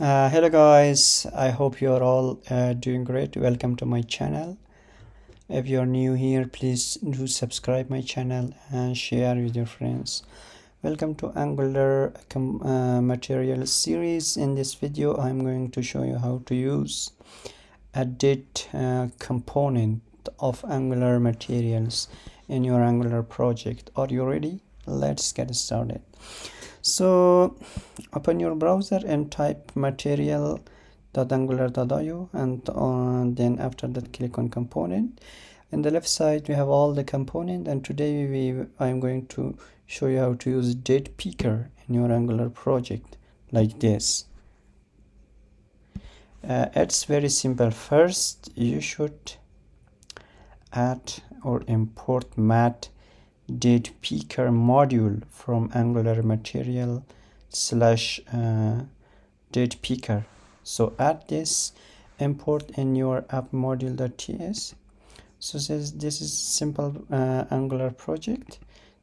Hello guys, I hope you are all doing great. Welcome to my channel. If you're new here, please do subscribe my channel and share with your friends. Welcome to Angular material series. In this video I'm going to show you how to use a date component of Angular materials in your Angular project. Are you ready? Let's get started. So open your browser and type material.angular.io, and then after that click on component. In the left side we have all the component, and today I'm going to show you how to use date picker in your Angular project like this. It's very simple. First you should add or import mat date picker module from Angular material slash date picker. So add this, import in your app module.ts. So this is simple Angular project.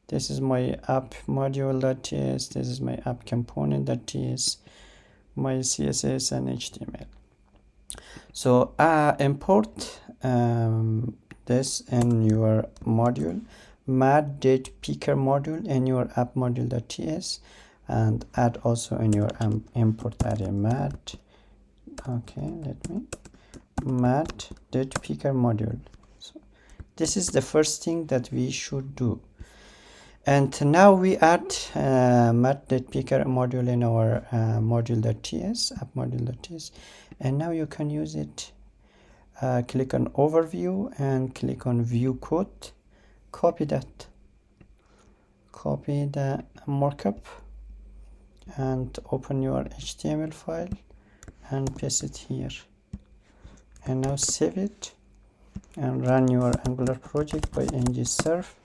This is my app module.ts. This is my app component.ts, my CSS and HTML. So import this in your module, mat date picker module in your app module.ts, and add also in your import array mat. Okay, let me mat date picker module. So this is the first thing that we should do. And now we add mat date picker module in our module.ts, app module.ts, and now you can use it. Click on overview and click on view code. Copy the markup and open your HTML file and paste it here, and now save it and run your Angular project by ngserve.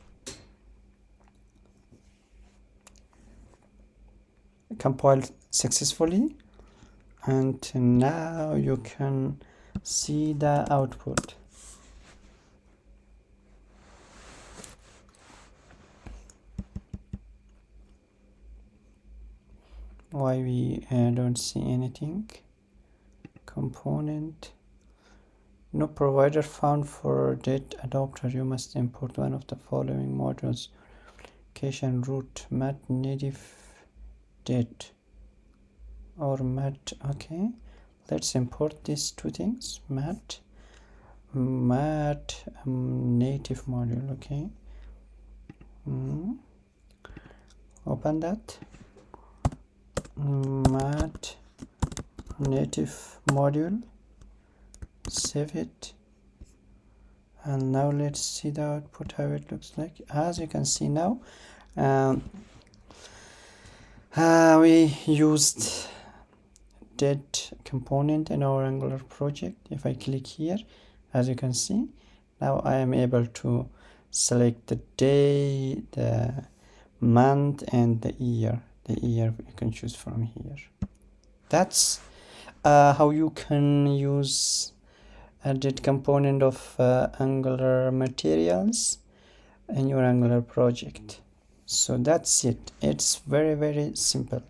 Compiled successfully, and now you can see the output. Why we don't see anything? Component, no provider found for date adapter. You must import one of the following modules: application root, mat native date, or mat. Okay, let's import these two things: mat native module. Okay, open that mat native module, save it, and now let's see the output, how it looks like. As you can see now, we used date component in our Angular project. If I click here, as you can see, now I am able to select the day, the month, and the year. The year you can choose from here. That's how you can use a date component of Angular materials in your Angular project. So that's it. It's very simple.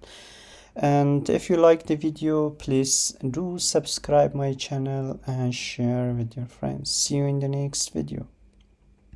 And if you like the video, please do subscribe my channel and share with your friends. See you in the next video.